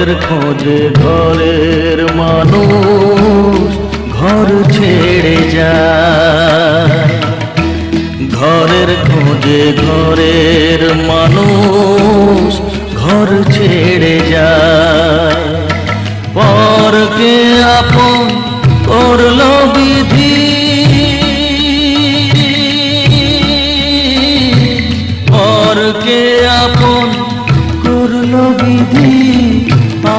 ঘরের খোঁজে ঘরের মানুষ ঘর ছেড়ে যায়। ঘরের খোঁজে ঘরের মানুষ ঘর ছেড়ে যায়। পরকে আপন করলো বিধি, পরকে আপন করলো বিধি,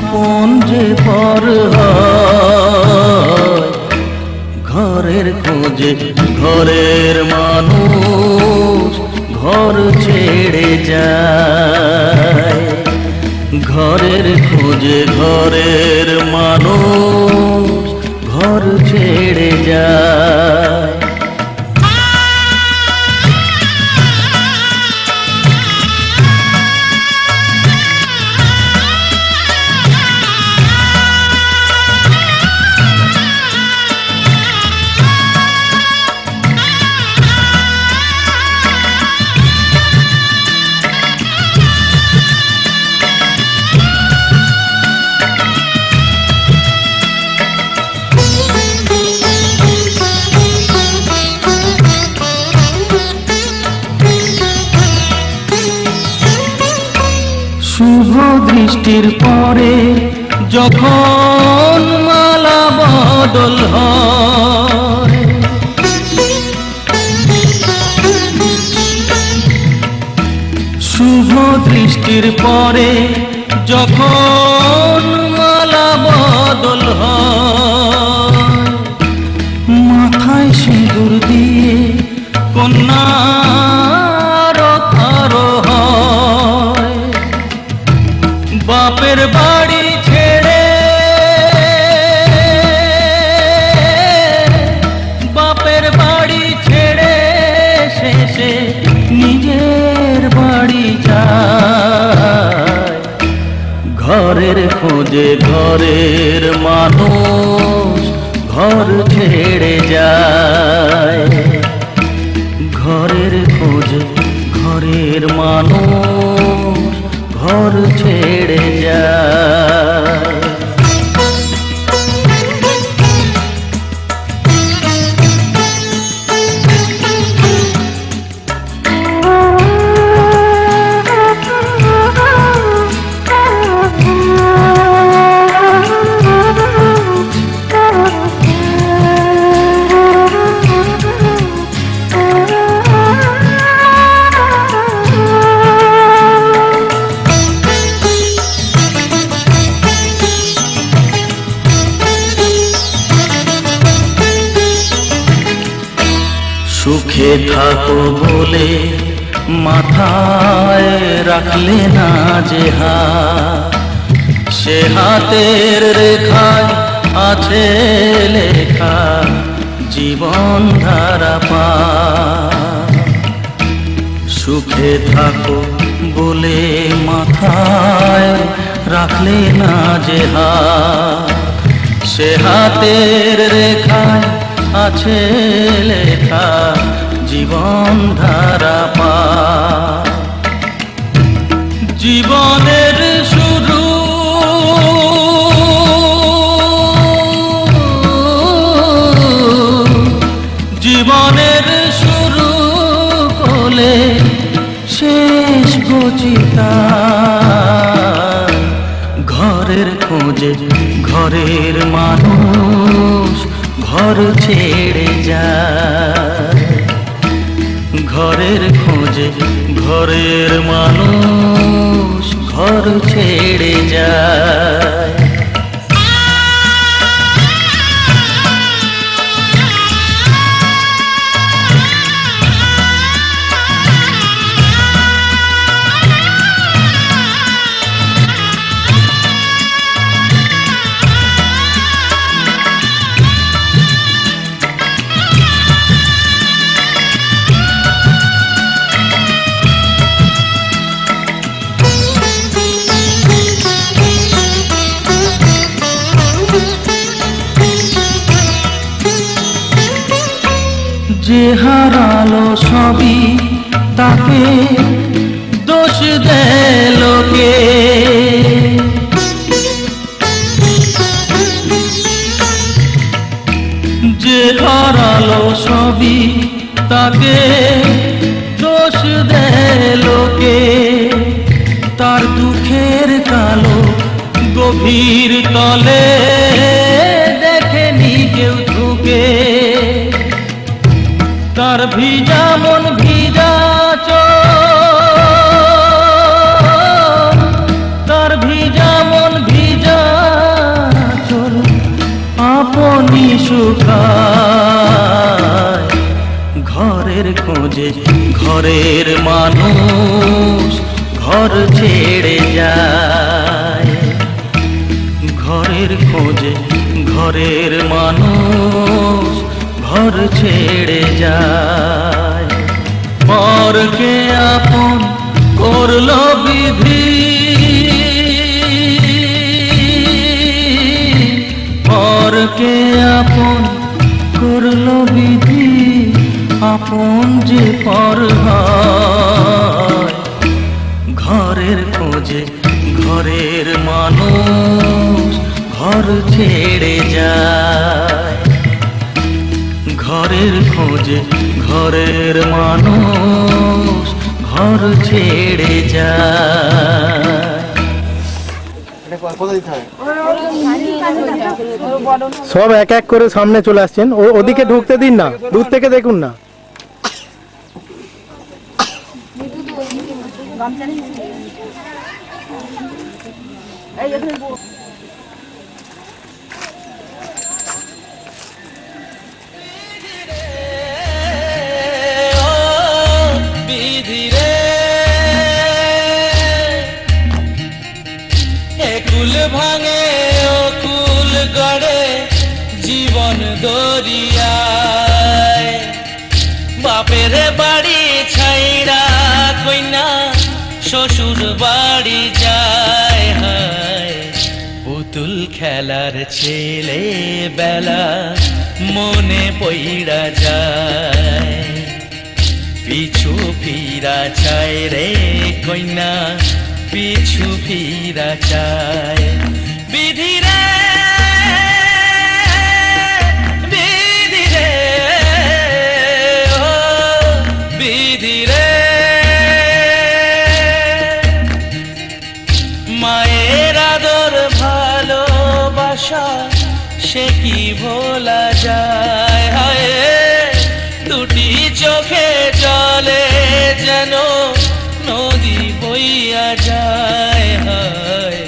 আপন যে পর হয়। ঘরের খোঁজে ঘরের মানুষ ঘর ছেড়ে যায়। ঘরের খোঁজে ঘরের মানুষ ঘর ছেড়ে যায়। শুভ দৃষ্টির পরে যখন মালা বদল হয়, শুভ দৃষ্টির পরে যখন মালা বদল হয়, মাথায় সিঁদুর দিয়ে কন্যা বাপের বাড়ি ছেড়ে, বাপের বাড়ি ছেড়ে শেষে নিজের বাড়ি যায়। ঘরের খোঁজে ঘরের মানুষ ঘর ছেড়ে যায়। ঘরের খোঁজে ঘরের মানুষ ঘর ছেড়ে যায়। সুখে থাকো বলে মাথায় রাখলে না যে হাত, সে হাতের রেখায় আছে লেখা জীবন ধারা পার। সুখে থাকো বলে মাথায় রাখলে না যে হাত, সে হাতের রেখায় আছে লেখা জীবন ধারা পার। জীবনের শুরু জীবনের শুরু কোলে শেষ গচিতা। ঘরের খোঁজে ঘরের মানুষ ঘর ছেড়ে যায়। ঘরের খোঁজে ঘরের মানুষ ঘর ছেড়ে যায়। যে হারালো সবই তাকে দোষ দেয় লোকে, দে লোকে, তার দুঃখের কালো গভীর তলে দেখেনি কেউ ঢুকে। তার ভিজা মন ভিজা চোখ, তার ভিজা মন ভিজা চোখ আপনি শুকায়। ঘরের খোঁজে ঘরের মানুষ ঘর ছেড়ে যায়। ঘরের খোঁজে ঘরের মানুষ ঘর ছেড়ে যায়। পরকে আপন করলো বিধি, পরকে আপন করলো বিধি, আপন যে পর হয়। ঘরের খোঁজে ঘরের মানুষ ঘর ছেড়ে যায়। ঘরের খোঁজে ঘরের মানুষ ঘর ছেড়ে যায়। সব এক এক করে সামনে চলে আসছেন, ওদিকে ঢুকতে দিন না, দূর থেকে দেখুন না। কুল ভাঙে ও কুল গড়ে জীবন দরিয়ায়। বাপের বাড়ি ছাইরা কইনা শ্বশুর বাড়ি যায়। হায় পুতুল খেলার ছেলে বেলা মনে পইড়া যায়। পিছু ফিরা চায় রে কইনা, পিছু ফিরা চায়। বিধি রে বিধি রে ও বিধি রে, মায়ের আদর ভালোবাসা সে কি ভোলা যায়। হায় দুটি চোখে জলে যেন নদী বইয়া যায়। হায়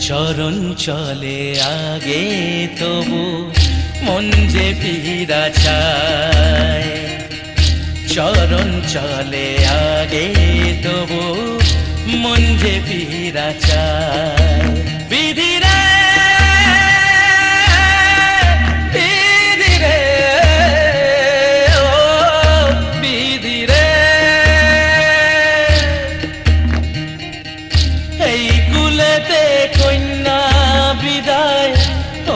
চরণ চলে আগে তবু মন যে ফিরা চায়। চরণ চলে আগে তবু মন যে ফিরা চায়। বিধি রে বিধি রে ও বিধি রে, এই কুলেতে কন্যা বিদায়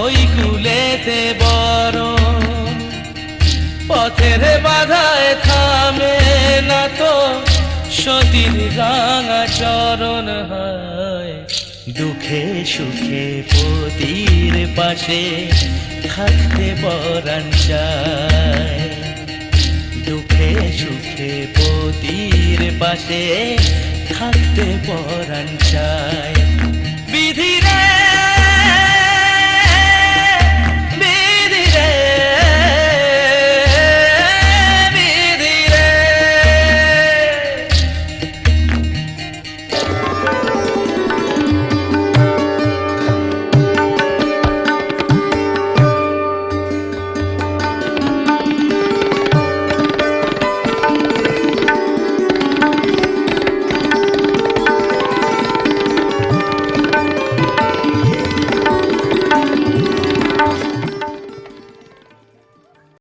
ওই কুলেতে বড়। পথের বাধায় থামে না তো সতীর রাঙা চরণ। হয় দুঃখে সুখে পতির পাশে থাকতে পরাণ চায়। দুঃখে সুখে পতির পাশে থাকতে পরাণ চায়।